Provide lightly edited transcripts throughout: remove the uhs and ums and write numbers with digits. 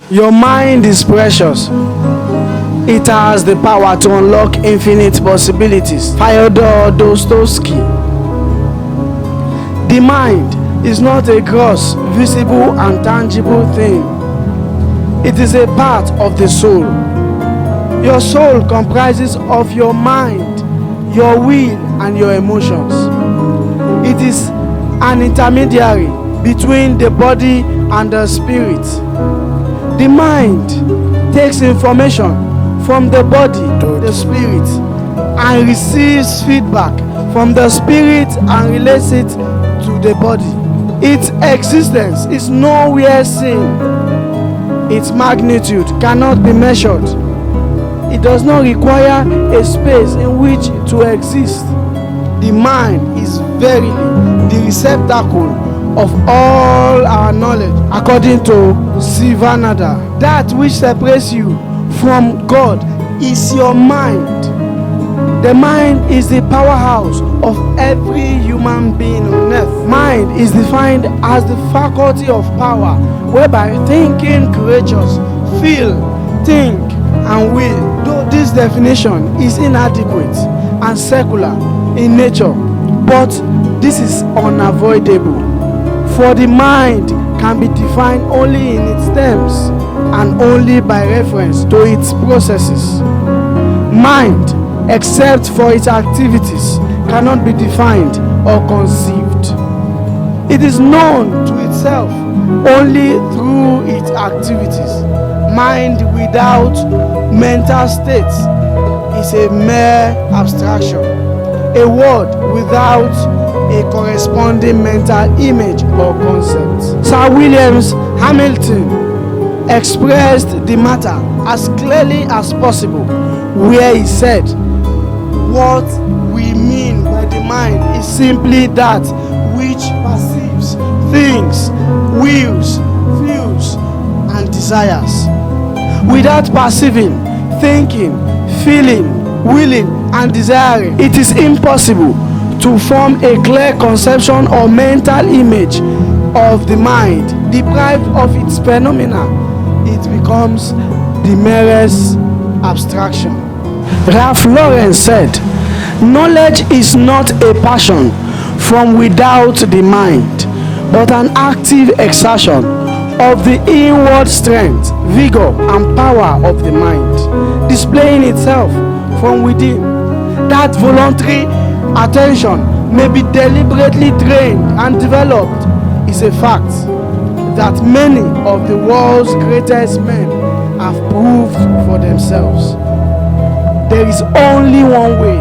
Your mind is precious. It has the power to unlock infinite possibilities. Fyodor Dostoevsky. The mind is not a gross, visible, and tangible thing. It is a part of the soul. Your soul comprises of your mind, your will, and your emotions. It is an intermediary between the body and the spirit. The mind takes information from the body to the spirit and receives feedback from the spirit and relates it to the body. Its existence is nowhere seen. Its magnitude cannot be measured. It does not require a space in which to exist. The mind is verily the receptacle of all our knowledge, according to Sivananda. That which separates you from God is your mind. The mind is the powerhouse of every human being on earth. Mind is defined as the faculty of power whereby thinking creatures feel, think, and will. Though this definition is inadequate and secular in nature, but this is unavoidable. For the mind can be defined only in its terms and only by reference to its processes. Mind, except for its activities, cannot be defined or conceived. It is known to itself only through its activities. Mind without mental states is a mere abstraction, a word without a corresponding mental image or concept. Sir William Hamilton expressed the matter as clearly as possible, where he said, "What we mean by the mind is simply that which perceives, thinks, wills, feels, and desires. Without perceiving, thinking, feeling, willing, and desiring, it is impossible to form a clear conception or mental image of the mind. Deprived of its phenomena, it becomes the merest abstraction." Ralph Lauren said, "Knowledge is not a passion from without the mind, but an active exertion of the inward strength, vigor, and power of the mind, displaying itself from within. That voluntary attention may be deliberately trained and developed is a fact that many of the world's greatest men have proved for themselves. There is only one way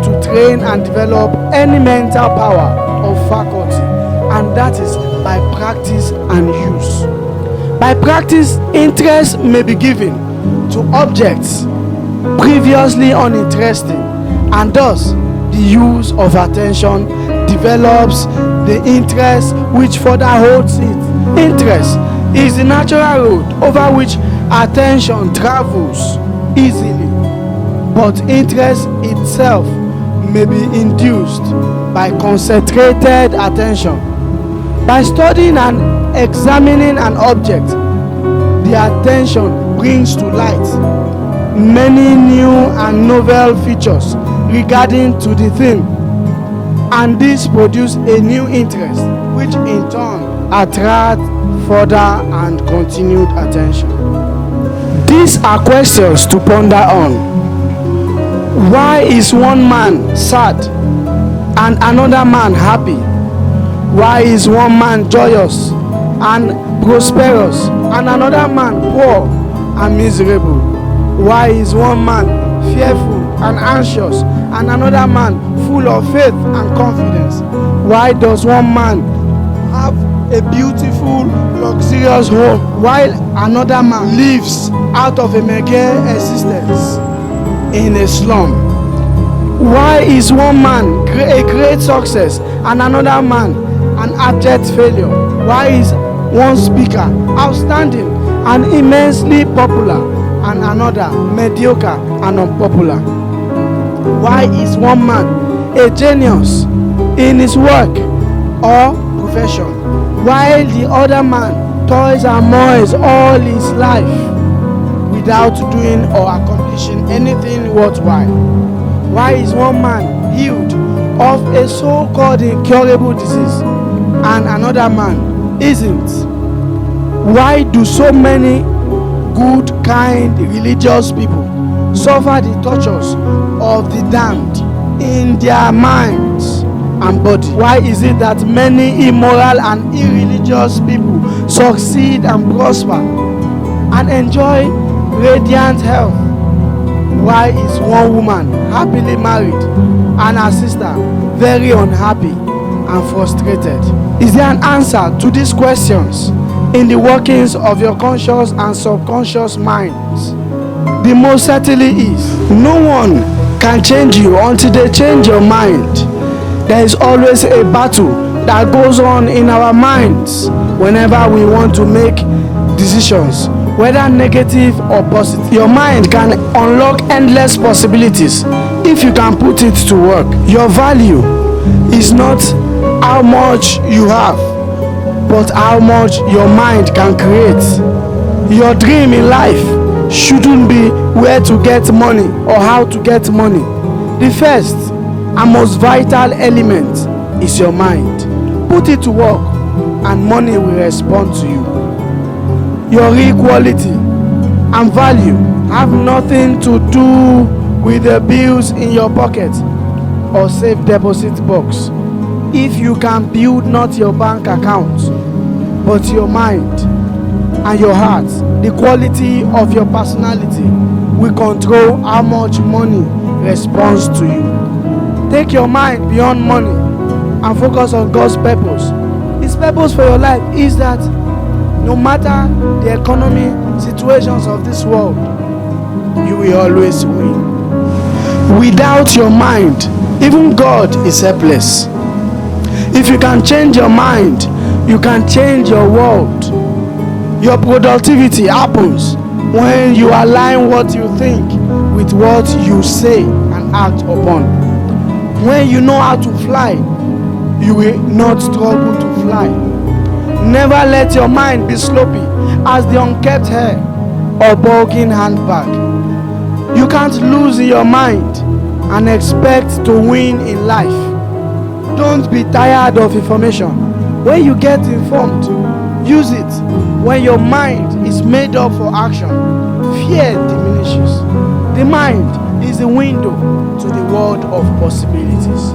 to train and develop any mental power or faculty, and that is by practice and use. By practice, interest may be given to objects previously uninteresting, and thus the use of attention develops the interest which further holds it. Interest is the natural road over which attention travels easily, but interest itself may be induced by concentrated attention. By studying and examining an object, the attention brings to light many new and novel features regarding to the thing, and this produces a new interest which in turn attracts further and continued attention. These are questions to ponder on. Why is one man sad and another man happy? Why is one man joyous and prosperous and another man poor and miserable? Why is one man fearful and anxious and another man full of faith and confidence? Why does one man have a beautiful, luxurious home while another man lives out of a meager existence in a slum? Why is one man a great success and another man an abject failure? Why is one speaker outstanding and immensely popular and another mediocre and unpopular? Why is one man a genius in his work or profession while the other man toils and moils all his life without doing or accomplishing anything worthwhile. Why is one man healed of a so-called incurable disease and another man isn't? Why do so many good, kind, religious people suffer the tortures of the damned in their minds and body? Why is it that many immoral and irreligious people succeed and prosper and enjoy radiant health? Why is one woman happily married and her sister very unhappy and frustrated? Is there an answer to these questions in the workings of your conscious and subconscious minds? The most certainly is. No one can change you until they change your mind. There is always a battle that goes on in our minds whenever we want to make decisions, whether negative or positive. Your mind can unlock endless possibilities if you can put it to work. Your value is not how much you have, but how much your mind can create. Your dream in life shouldn't be where to get money or how to get money. The first and most vital element is your mind. Put it to work and money will respond to you. Your real quality and value have nothing to do with the bills in your pocket or safe deposit box. If you can build not your bank account but your mind and your heart, the quality of your personality will control how much money responds to you. Take your mind beyond money and focus on God's purpose. His purpose for your life is that no matter the economy situations of this world, you will always win. Without your mind, even God is helpless. If you can change your mind, you can change your world. Your productivity happens when you align what you think with what you say and act upon. When you know how to fly, you will not struggle to fly. Never let your mind be sloppy as the unkept hair or bulging handbag. You can't lose your mind and expect to win in life. Don't be tired of information. When you get informed, use it. When your mind is made up for action, fear diminishes. The mind is the window to the world of possibilities.